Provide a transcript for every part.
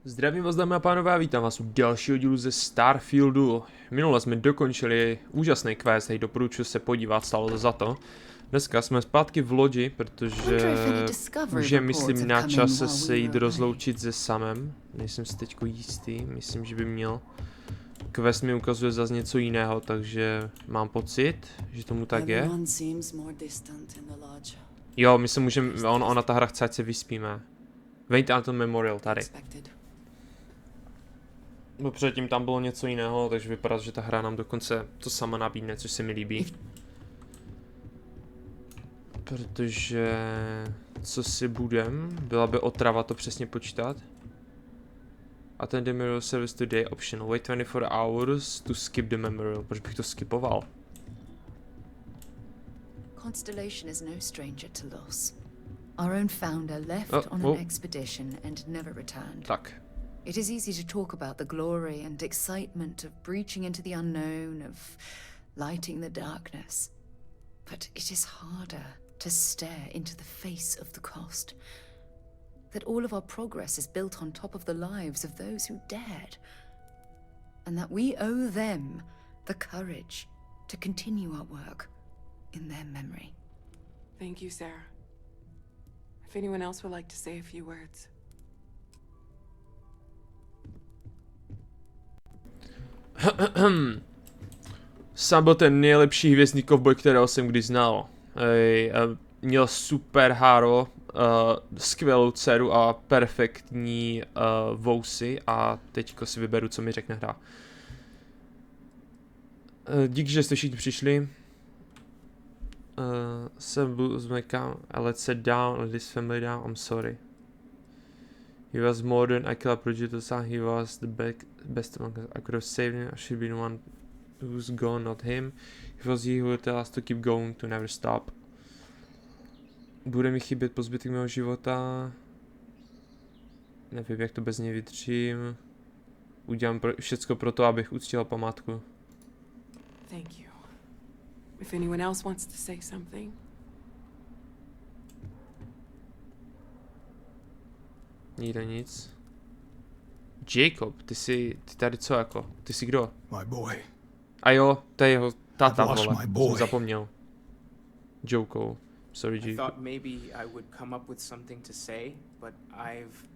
Zdravím vás, dámy a pánové, a vítám vás u dalšího dílu ze Starfieldu. Minule jsme dokončili úžasný quest, hej, doporučuji se podívat, stalo to za to. Dneska jsme zpátky v lodi, protože už je, myslím, na čase se jít rozloučit se SAMEM. Nejsem si teďko jistý, myslím, že by měl. Quest mi ukazuje zase něco jiného, takže mám pocit, že tomu tak je. Jo, my se můžeme, ona ta hra chce, ať se vyspíme. Vejte na ten memorial tady. No předtím tam bylo něco jiného, takže vypadá, že ta hra nám dokonce to sama nabídne, což se mi líbí. Protože... co si budem? Byla by otrava to přesně počítat. A ten memorial service today optional. Wait 24 hours to skip the memorial. Proč bych to skipoval? Constellation is no stranger to loss. Our own founder left on an expedition and never returned. Tak. It is easy to talk about the glory and excitement of breaching into the unknown, of lighting the darkness. But it is harder to stare into the face of the cost. That all of our progress is built on top of the lives of those who dared. And that we owe them the courage to continue our work in their memory. Thank you, Sarah. If anyone else would like to say a few words. Sam byl ten nejlepší hvězdný kovboj, kterého jsem kdy znal. Měl super háro, skvělou dceru a perfektní vousy a teďko si vyberu, co mi řekne hra. Díky, že jste všichni přišli. Sam byl zmekám, let's sit down, let this family down, I'm sorry. He was more than I could have projected, he was the best among us. I could have saved him, I should be the one who's gone, not him. He was he who would tell us to keep going, to never stop. Bude mi chybět po zbytek mého života. Nevím, jak to bez něj vydržím. Udělám všecko pro to, abych uctil památku. Thank you. If anyone else wants to say something. Nikde nic. Jacob, ty tady co jako? Ty jsi kdo? My boy. A jo, to je jeho táta, vole, jsem zapomněl. Joko. Sorry, G. I thought maybe I would come up with something to say, but I've...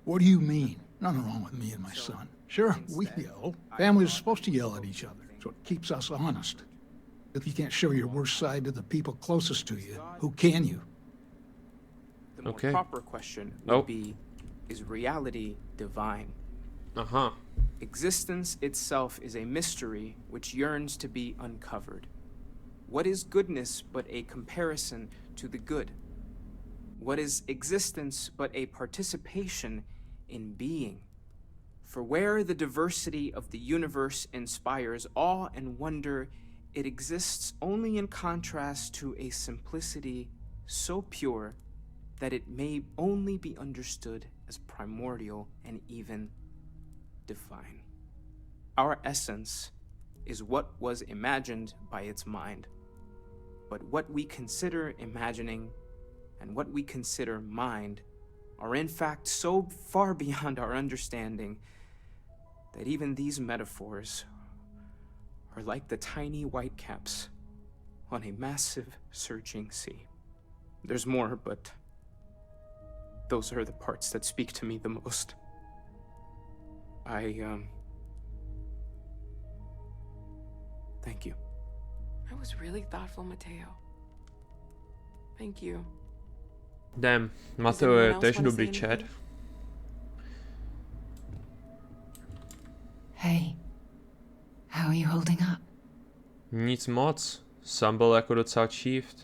What do you mean? Nothing wrong with me and my son. Sure, we yell. Families are supposed to yell at each other, so it keeps us honest. If you can't show your worst side to the people closest to you, who can you? The more proper question would be, is reality divine? Aha. Existence itself is a mystery which yearns to be uncovered. What is goodness but a comparison to the good? What is existence but a participation in being? For where the diversity of the universe inspires awe and wonder, it exists only in contrast to a simplicity so pure that it may only be understood as primordial and even divine. Our essence is what was imagined by its mind. But what we consider imagining and what we consider mind are in fact so far beyond our understanding that even these metaphors are like the tiny whitecaps on a massive surging sea. There's more, but those are the parts that speak to me the most. Thank you. That was really thoughtful, Mateo. Thank you. Damn, Mateo je tež dobrý chat. Hey, how are you holding up? Nic moc. Sam byl jako docela chief.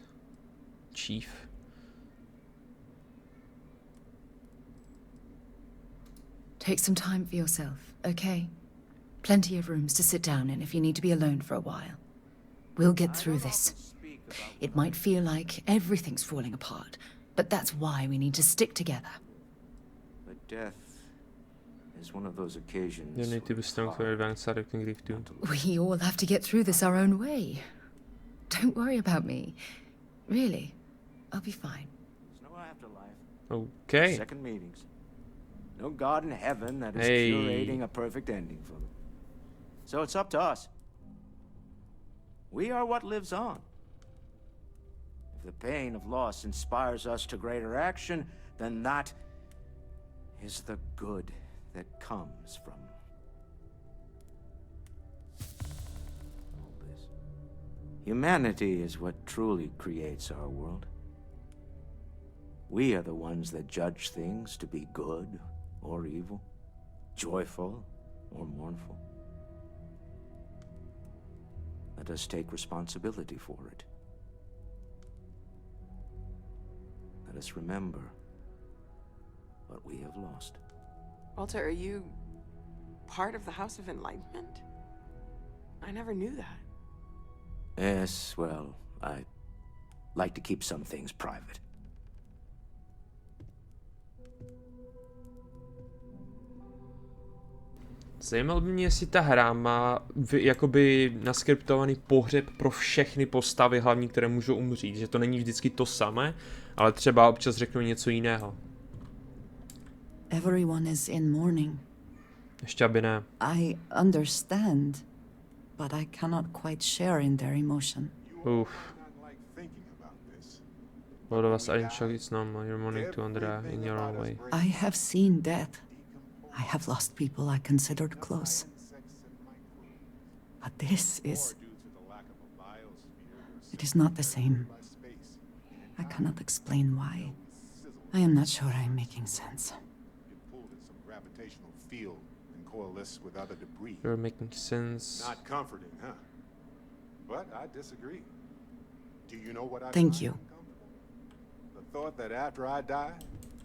Take some time for yourself, okay? Plenty of rooms to sit down in if you need to be alone for a while. We'll get through this. It might feel like everything's falling apart, but that's why we need to stick together. But death is one of those occasions. You need to be strong for advanced acting grief too. We all have to get through this our own way. Don't worry about me. Really, I'll be fine. There's no afterlife. Okay. Second meetings. No God in heaven that is Hey. curating a perfect ending for them. So it's up to us. We are what lives on. If the pain of loss inspires us to greater action, then that is the good that comes from all this. Humanity is what truly creates our world. We are the ones that judge things to be good or evil, joyful or mournful. Let us take responsibility for it. Let us remember what we have lost. Walter, are you part of the House of Enlightenment? I never knew that. Yes, well, I like to keep some things private. Zajímalo by mě, jestli ta hra má jakoby naskriptovaný pohřeb pro všechny postavy hlavní, které můžou umřít. Že to není vždycky to samé, ale třeba občas řeknou něco jiného. Everyone is in mourning. Ještě aby ne. I understand, but I cannot quite share in their emotion. A lot of us are in shock, it's normal. You're mourning to Andrea in your own way. I have seen death. I have lost people I considered close. But this is... It is not the same. I cannot explain why. I am not sure I am making sense. You're making sense. Not comforting, huh? But I disagree. Do you know what I Thank find you. uncomfortable? The thought that after I die,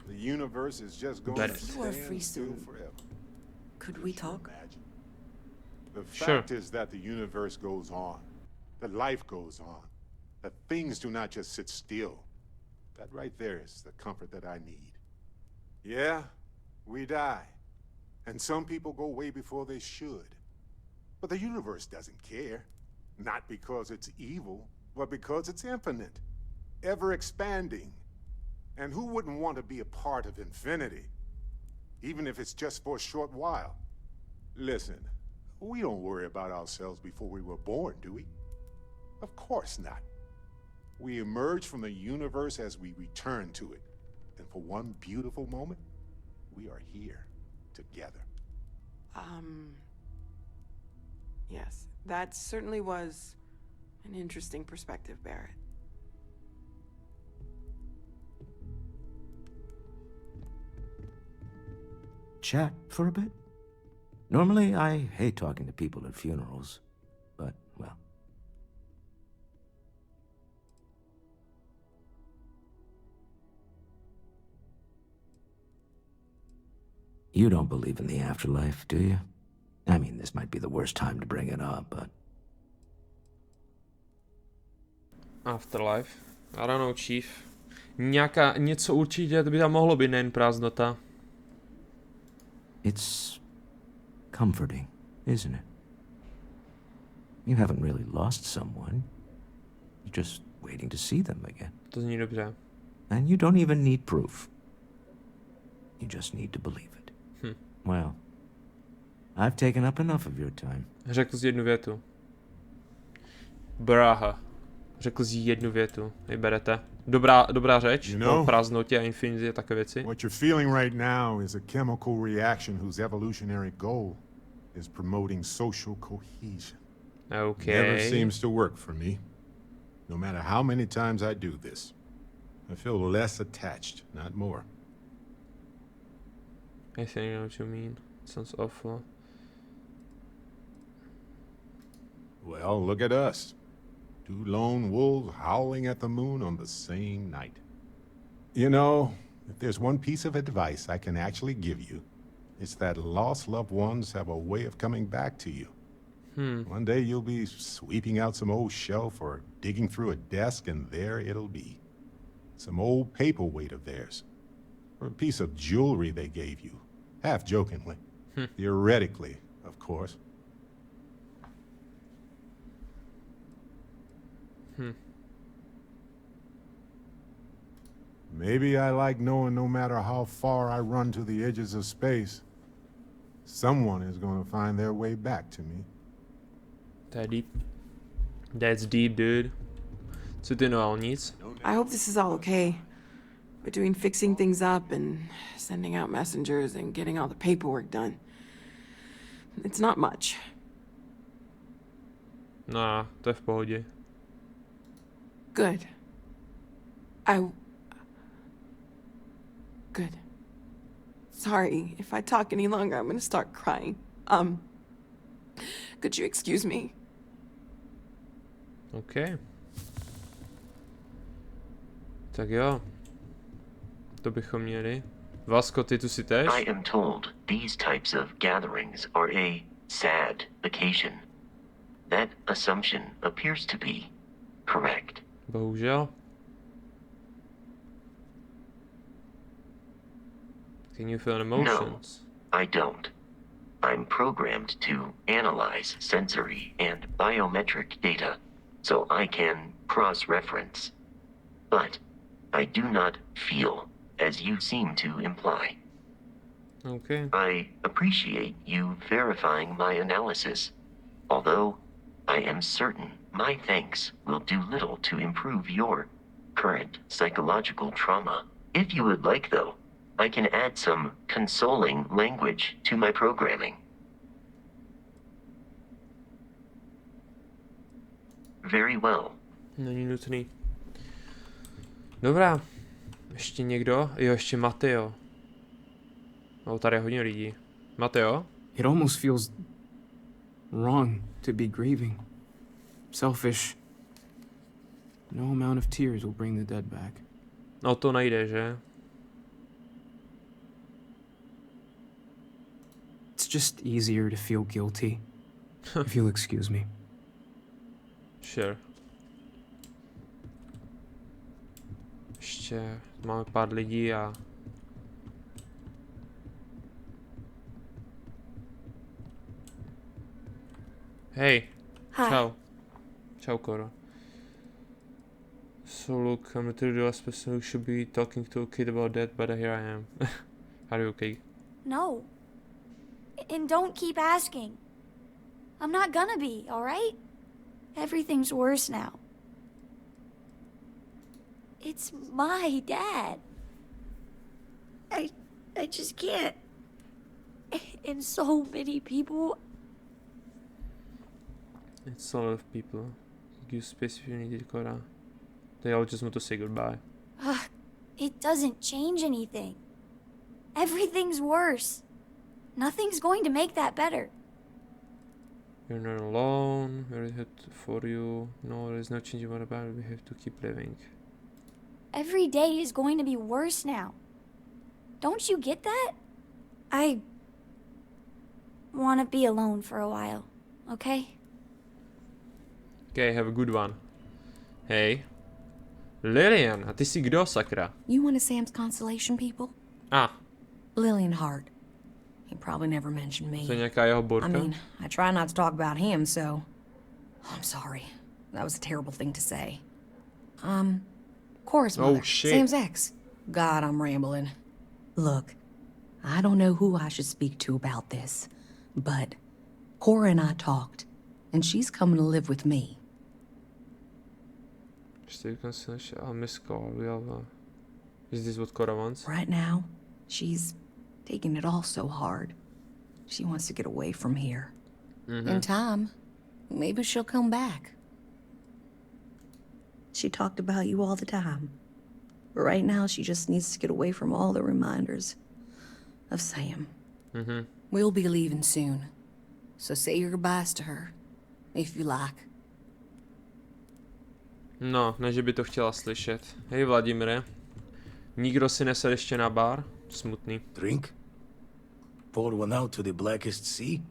the universe is just going Got to it. You are stand free still soon. forever. Could we talk? Imagine. The Sure. fact is that the universe goes on, that life goes on, that things do not just sit still. That right there is the comfort that I need. Yeah, we die. And some people go way before they should. But the universe doesn't care. Not because it's evil, but because it's infinite, ever expanding. And who wouldn't want to be a part of infinity? Even if it's just for a short while. Listen, we don't worry about ourselves before we were born, do we? Of course not. We emerge from the universe as we return to it. And for one beautiful moment, we are here, together. Yes, that certainly was an interesting perspective, Barrett. Chat for a bit? Normally, I hate talking to people at funerals, but, well. You don't believe in the afterlife, do you? I mean, this might be the worst time to bring it up, but... Afterlife. I don't know, Chief. Něco určitě by tam mohlo být, nejen prázdnota. It's comforting, isn't it? You haven't really lost someone. You're just waiting to see them again. To zní dobře. And you don't even need proof. You just need to believe it. Well, I've taken up enough of your time. Řekl jsi jednu větu. Braha. Řekl jsi jednu větu. Vyberete. Dobrá řeč. You know, o prázdnotě a infinitě a takové věci. What you're feeling right now is a chemical reaction whose evolutionary goal is promoting social cohesion. Okay. Never seems to work for me. No matter how many times I do this, I feel less attached, not more. I think I know what you mean. Sounds awful. Well, look at us. Two lone wolves howling at the moon on the same night. You know, if there's one piece of advice I can actually give you, it's that lost loved ones have a way of coming back to you. One day you'll be sweeping out some old shelf or digging through a desk, and there it'll be. Some old paperweight of theirs. Or a piece of jewelry they gave you. Half jokingly. Theoretically, of course. Maybe I like knowing no matter how far I run to the edges of space, someone is going to find their way back to me. That deep. That's deep, dude. Co ty, Noel, nic? I hope this is all okay. Between fixing things up and sending out messengers and getting all the paperwork done. It's not much. No, to je v pohodě. Good. Good. Sorry, if I talk any longer, I'm gonna start crying. Could you excuse me? OK. Tak jo. To bychom měli. Vasko, ty tu si tež? I am told these types of gatherings are a sad occasion. That assumption appears to be correct. Bohužel. Can you feel emotions? No, I don't. I'm programmed to analyze sensory and biometric data, so I can cross-reference. But I do not feel, as you seem to imply. OK. I appreciate you verifying my analysis, although I am certain my thanks will do little to improve your current psychological trauma. If you would like, though, I can add some consoling language to my programming. Very well. Není nutný. Dobrá. Ještě někdo? Jo, ještě Mateo. No, tady je hodně lidí. Mateo? It almost feels wrong to be grieving. Selfish. No amount of tears will bring the dead back. No to nejde, že? It's just easier to feel guilty, if you'll excuse me. Sure. Ještě máme pár lidí a... Hej. Hi. Čau. Čau, Koro. So look, I'm literally the last person who should be talking to a kid about that, but here I am. Are you okay? No. And don't keep asking. I'm not gonna be, alright? Everything's worse now. It's my dad. I just can't. And so many people. It's a lot of people. Give space if you need it, Cora. They all just want to say goodbye. It doesn't change anything. Everything's worse. Nothing's going to make that better. You're not alone. We're here for you. No, there's no changing what about it. We have to keep living. Every day is going to be worse now. Don't you get that? I want to be alone for a while, okay? Okay, have a good one. Hey. Lillian, a ty jsi kdo, sakra? You one of Sam's constellation people? Ah, Lillian Hart. He probably never mentioned me. to je nějaká jeho I borka? mean, I try not to talk about him, so... I'm sorry. That was a terrible thing to say. Cora's mother. Oh, shit. Sam's ex. God, I'm rambling. Look, I don't know who I should speak to about this, but Cora and I talked, and she's coming to live with me. Still constellation. I'll miss Cora. Is this what Cora wants? Right now, she's taking it all so hard. She wants to get away from here. In time, maybe she'll come back. She talked about you all the time. But right now, she just needs to get away from all the reminders of Sam. We'll be leaving soon. So say your goodbyes to her, if you like. No, ne, že by to chtěla slyšet. Hej, Vladimire. Nikdo si nesed ještě na bar? Smutný. Drink? Pour one out to the blackest sea?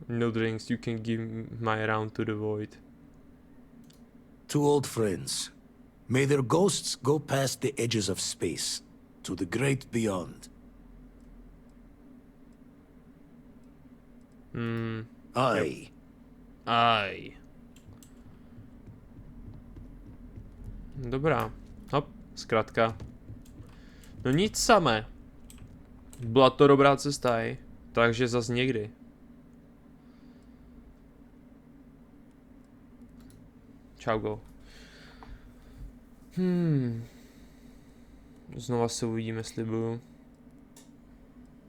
No drinks, you can give my round to the void. Two old friends. May their ghosts go past the edges of space, to the great beyond. Hmm. I Aj. Dobrá. Hop, zkrátka. No nic samé. Byla to dobrá cesta, takže zas někdy. Čau, go. Znova se uvidíme, slibuju.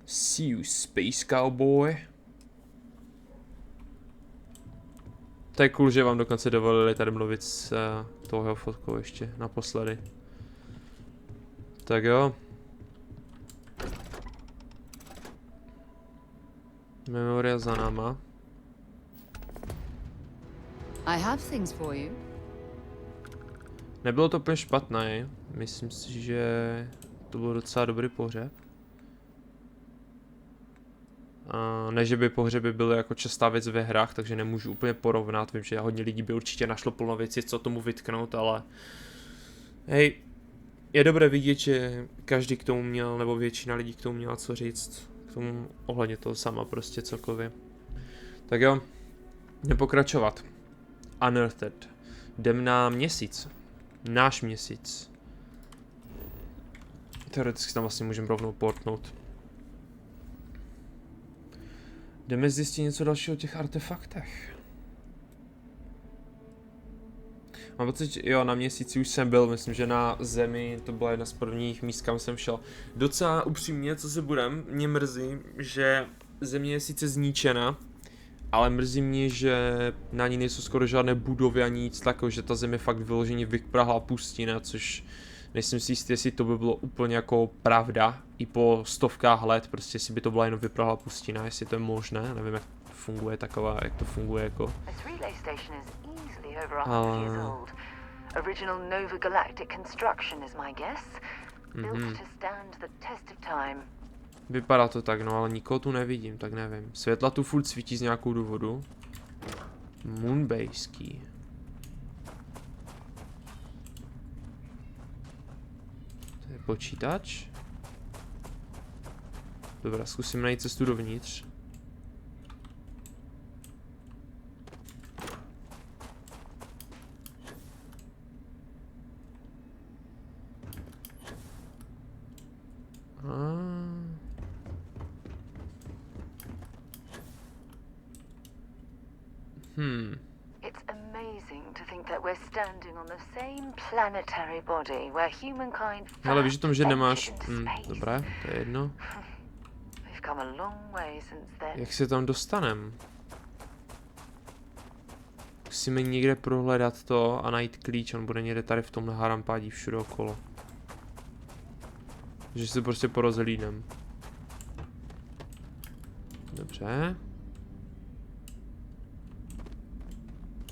See you, space cowboy. To je cool, že vám dokonce dovolili tady mluvit s touhle fotkou ještě naposledy. Tak jo. Memoria za náma. I have things for you. Nebylo to úplně špatné, myslím si, že to byl docela dobrý pohřeb. Ne, že by pohřeby byly jako častá věc ve hrách, takže nemůžu úplně porovnat. Vím, že hodně lidí by určitě našlo plno věcí, co tomu vytknout, ale hej, je dobré vidět, že každý k tomu měl, nebo většina lidí k tomu měla co říct. K tomu ohledně toho sama prostě celkově. Tak jo, nepokračovat. Unearthed. Jdem na měsíc. Náš měsíc. Teoreticky tam vlastně můžeme rovnou portnout. Jdeme zjistit něco dalšího o těch artefaktech. Mám pocit, že jo, na měsíci už jsem byl, myslím, že na Zemi, to byla jedna z prvních míst, kam jsem šel. Docela upřímně, co se budem, mě mrzí, že Země je sice zničena, ale mrzí mě, že na ní nejsou skoro žádné budovy ani nic takového, že ta Země fakt vyloženě vyprahlá pustina, což nejsem si jistý, jestli to by bylo úplně jako pravda, i po stovkách let, prostě jestli by to byla jenom vyprahlá pustina, jestli to je možné, nevím, jak funguje taková, jak to funguje jako. Vypadá to tak, no, ale nikoho tu nevidím, tak nevím. Světla tu furt svítí z nějakou důvodu. Moonbase key. To je počítač. Dobrá, zkusím najít cestu dovnitř. It's amazing to think that we're standing on the same planetary body where humankind. Ale víš o tom, že nemáš. Dobré, to je jedno. We've come a long way since then. Jak se tam dostanem? Musíme někde prohledat to a najít klíč, on bude někde tady v tomhle harampádí všude okolo. Že se prostě porozhlídnem. Dobře.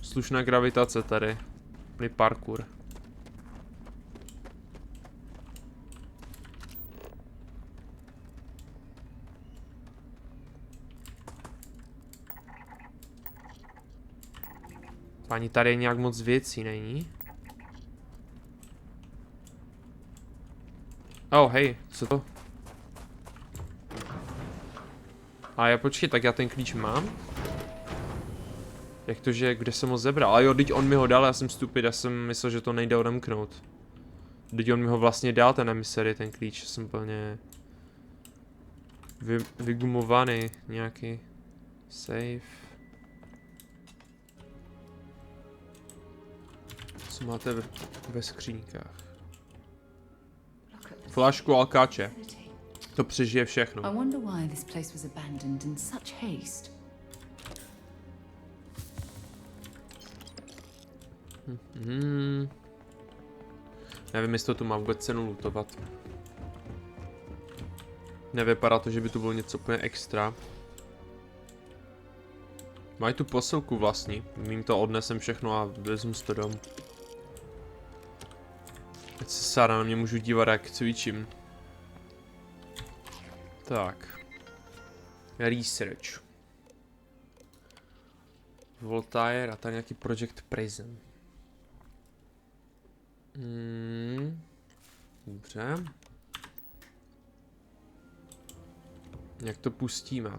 Slušná gravitace tady. Plný parkour. Pani, tady je nějak moc věcí, není? Oh, hej, co to? A já počkej, tak já ten klíč mám? Jak to, že kde jsem ho zebral? A jo, teď on mi ho dal, já jsem stupid, já jsem myslel, že to nejde odemknout. Teď on mi ho vlastně dal, ten emisery, ten klíč, jsem plně vygumovaný, nějaký safe. Co máte ve skřínkách? Flašku alkáče. To přežije všechno. I wonder why this place was abandoned in such haste. Nevím, jestli to tu má vůbec cenu lootovat. Nevypadá to, že by to bylo něco úplně extra. Mají tu posilku vlastní. Mím to odnesem všechno a vezmu to domů. Teď se Sára na mě můžu dívat, jak cvičím. Tak. Research. Voltaire a tady nějaký Project Prison. Dobře. Jak to pustíme?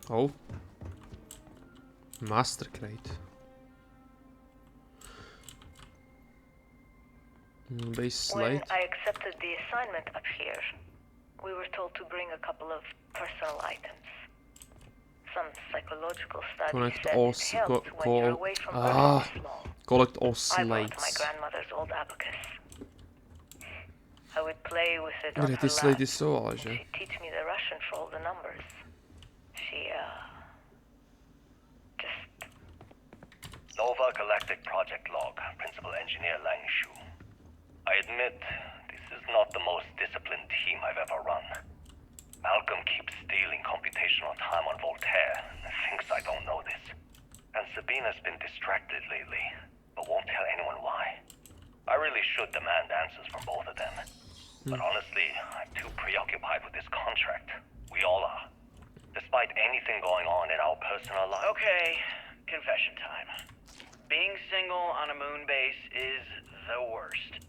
Oh. Master crate. Base slate. When I accepted the assignment up here, we were told to bring a couple of personal items. Some psychological studies Collect said all it helped when you're away from Earth this long. Collect all I brought my slates. grandmother's old abacus. I would play with it on Kde her ty slatey lap. jsou, ale že? She'd teach me the Russian for all the numbers. She, just... Nova Galactic Project Log, Principal Engineer Lang Shu. I admit, this is not the most disciplined team I've ever run. Malcolm keeps stealing computational time on Voltaire and thinks I don't know this. And Sabina's been distracted lately, but won't tell anyone why. I really should demand answers from both of them. But honestly, I'm too preoccupied with this contract. We all are. Despite anything going on in our personal lives. Okay, confession time. Being single on a moon base is the worst.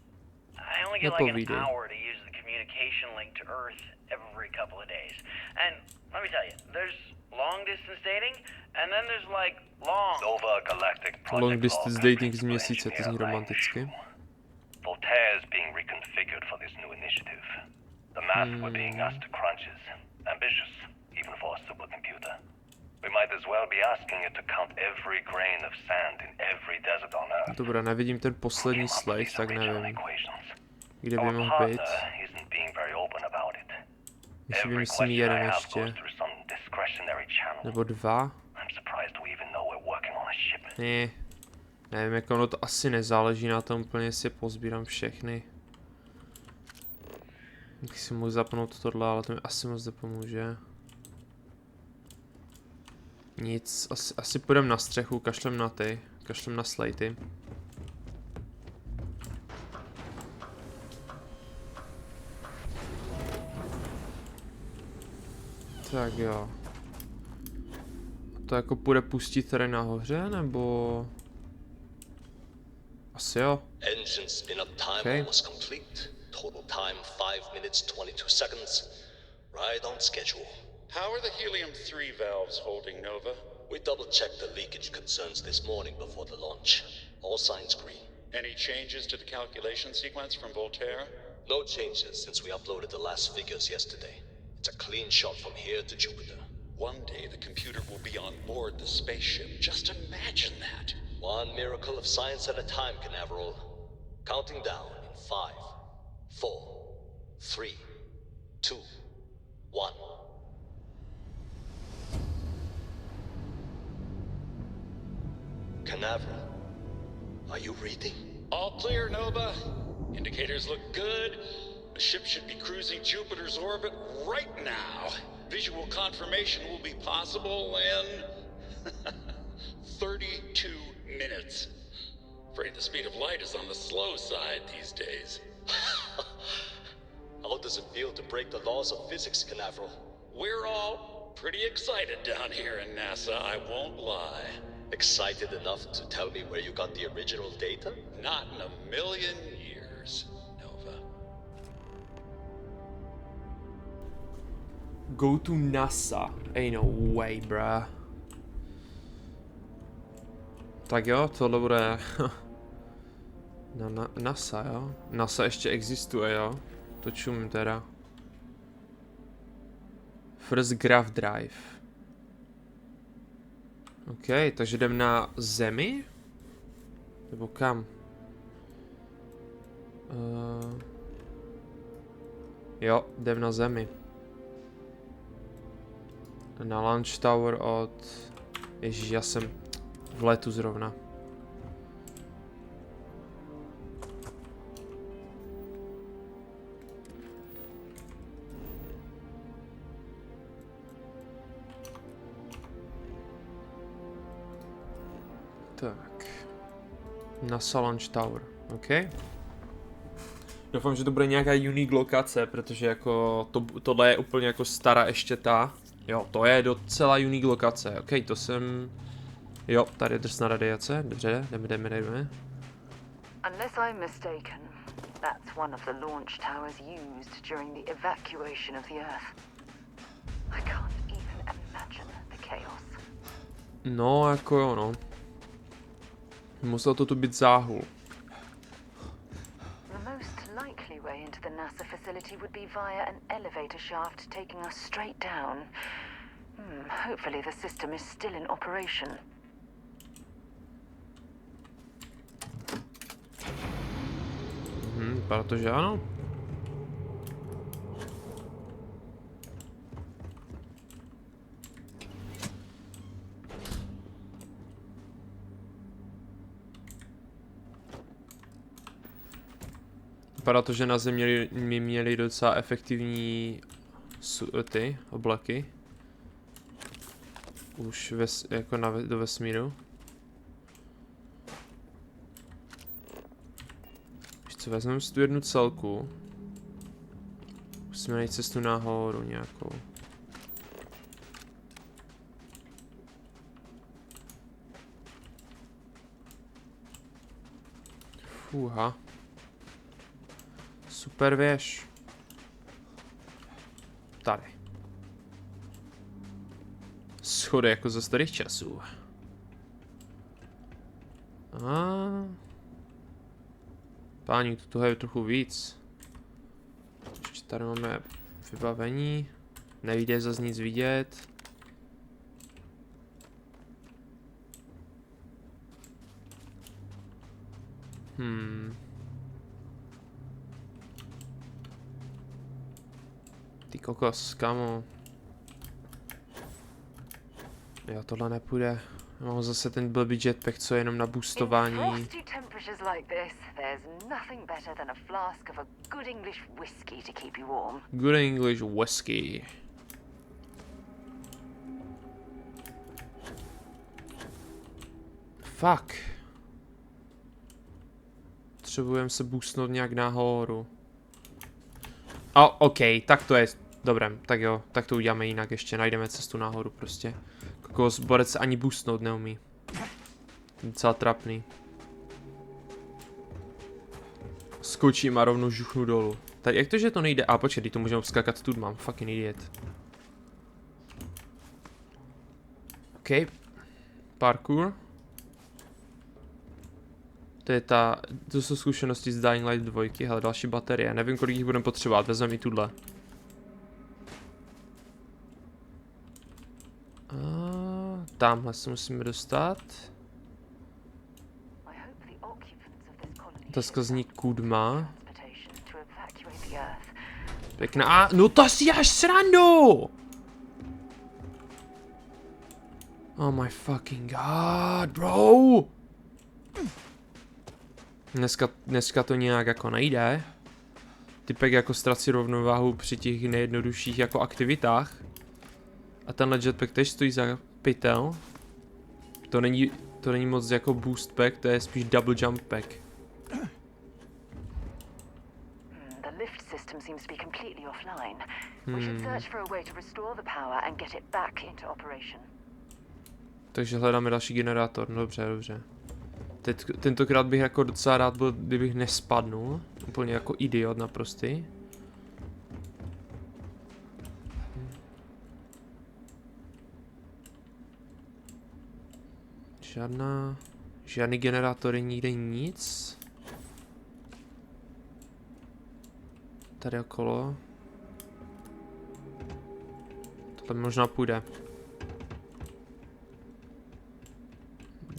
I only get like an hour to use the communication link to Earth every couple of days. And let me tell you, there's long distance dating, and then there's like Nova Galactic Project Long distance dating z měsíce, to zní romanticky. Voltaire is being reconfigured for this new initiative. The math we're being asked to crunch is ambitious, even for a supercomputer. We might as well be asking it to count every grain of sand in every desert on Earth. Dobrá, nevidím ten poslední slide, tak nevím. Kde by mohl být? Jestli vymyslím jeden ještě. Nebo dva. Ne. Nevím, jako ono to asi nezáleží na tom úplně, jestli pozbírám všechny. Jak si mohl zapnout tohle, ale to mi asi moc nepomůže. Nic, asi půjdem na střechu, kašlem na slajty. Tak jo. To jako půjde pustit tady nahoře, nebo... Asi jo. Engine spin-up time almost complete. Total time 5 minutes 22 seconds. Right on schedule. How are the helium-3 valves holding, Nova? We double-checked the leakage concerns this morning before the launch. All signs green. Any changes to the calculation sequence from Voltaire? No changes since we uploaded the last figures yesterday. It's a clean shot from here to Jupiter. One day the computer will be on board the spaceship. Just imagine that. One miracle of science at a time, Canaveral. Counting down in 5, 4, 3, 2, 1. Canaveral, are you reading? All clear, Nova. Indicators look good. The ship should be cruising Jupiter's orbit right now. Visual confirmation will be possible in 32 minutes. Afraid the speed of light is on the slow side these days. How does it feel to break the laws of physics, Canaveral? We're all pretty excited down here in NASA, I won't lie. Excited enough to tell me where you got the original data? Not in a million years, Nova. Go to NASA. Ain't no way, bruh. Tak jo, tohle bude na NASA, jo? NASA ještě existuje, jo? To čumím teda. First Graph Drive. OK, takže jdem na Zemi? Nebo kam? Jo, jdem na Zemi. Na Launch Tower od... Ježíš, já jsem v letu zrovna. Tak. NASA Launch Tower, OK. Doufám, že to bude nějaká unique lokace, protože jako tohle je úplně jako stará ještě ta. Jo, to je docela unique lokace, OK, to jsem... Jo, tady je drsná radiace, dobře, jdeme. Unless I'm mistaken, that's one of the launch towers used during the evacuation of the Earth. I can't even imagine the chaos. No, jako jo, no. Musel to tu být záhul. The most likely way into the NASA facility would be via an elevator shaft taking us straight down. Hopefully the system is still in operation. Protože ano. Vypadá to, že na Zemi měli docela efektivní ty oblaky. Už jako do vesmíru. Víš co, vezmeme si tu jednu celku. Musíme najít cestu nahoru nějakou. Fuha. Super věž. Tady. Schody jako ze starých časů. Páni, toho je trochu víc. Ještě tady máme vybavení. Nevíde zase nic vidět. Ty kokos, kamo. Jo, tohle nepůjde. Mám zase ten blbý jetpack, co je jenom na boostování. Good English whiskey. Fuck. Potřebujeme se boostnout nějak nahoru. OK, tak to je. Dobré, tak jo, tak to uděláme jinak, ještě najdeme cestu nahoru prostě. Kokos, borec se ani boostnout neumí. Docela trapný. Skočím a rovnou žuchnu dolů. Tady, jak to, že to nejde? Počkej, to můžeme obskákat tu, mám fucking idiot. OK. Parkour. To jsou zkušenosti z Dying Light 2, hele, další baterie, nevím, kolik jich budeme potřebovat, vezmeme i tuhle. Tamhle se musíme dostat. Otázka zní kudma. Pěkná, no to si až srandu! Oh my fucking god, bro! Dneska to nějak jako nejde. Typek jako ztrací rovnováhu při těch nejjednodušších jako aktivitách. A tenhle jetpack tež stojí za pytel. To není moc jako boost pack, to je spíš double jump pack. The lift system seems to be completely offline. We should search for a way to restore the power and get it back into operation. Takže hledáme další generátor, dobře. Tentokrát bych jako docela rád byl, kdybych nespadnul. Úplně jako idiot naprostý. Žádný generátory, nikde nic. Tady okolo. Tohle možná půjde.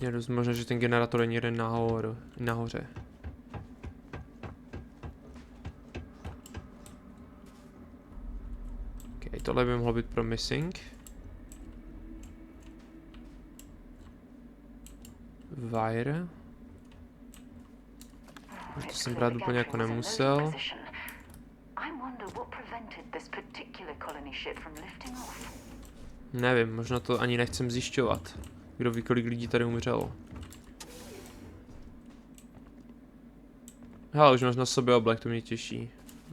Je dost možné, že ten generátor je někde nahoře. OK, tohle by mohlo být promising. Wire. To jsem brát úplně jako nemusel. Nevím, možná to ani nechcem zjišťovat. Kdo ví, kolik lidí tady umřelo. Hele, už máš na sobě oblek, to mě těší.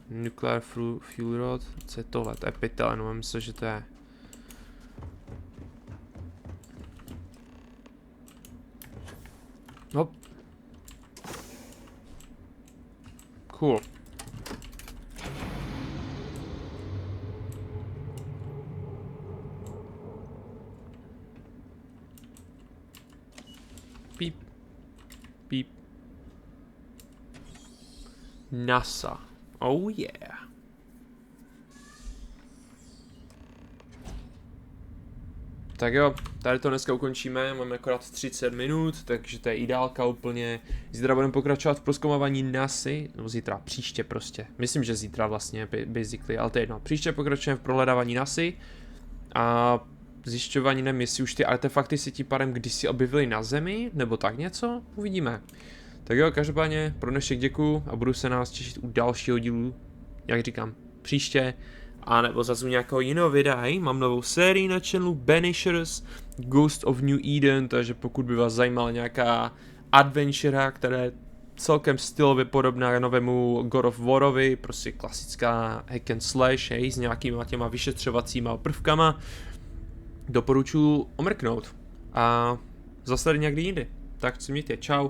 Nuclear fuel rod, co je tohle? To je pytel, jenom myslím, že to je. Hop. Cool. Píp. NASA. Oh yeah. Tak jo, tady to dneska ukončíme, máme akorát 30 minut, takže to je ideálka úplně. Zítra budeme pokračovat v prozkoumávání NASY, no zítra, příště prostě. Myslím, že zítra vlastně, basically, ale to je jedno. Příště pokračujeme v prohledávání NASY a zjišťování, nevím, jestli už ty artefakty si tím pádem kdysi objevily na Zemi, nebo tak něco, uvidíme. Tak jo, každopádně pro dnešek děkuju a budu se nás těšit u dalšího dílu, jak říkám, příště. A nebo zase u nějakého jiného videa, hej, mám novou sérii na channelu Banishers, Ghost of New Eden, takže pokud by vás zajímala nějaká adventure, která je celkem stylově podobná novému God of Warovi, prostě klasická hack and slash, hej, s nějakýma těma vyšetřovacíma prvkama, doporučuji omrknout a zase tady někdy jindy. Tak se mějte, čau.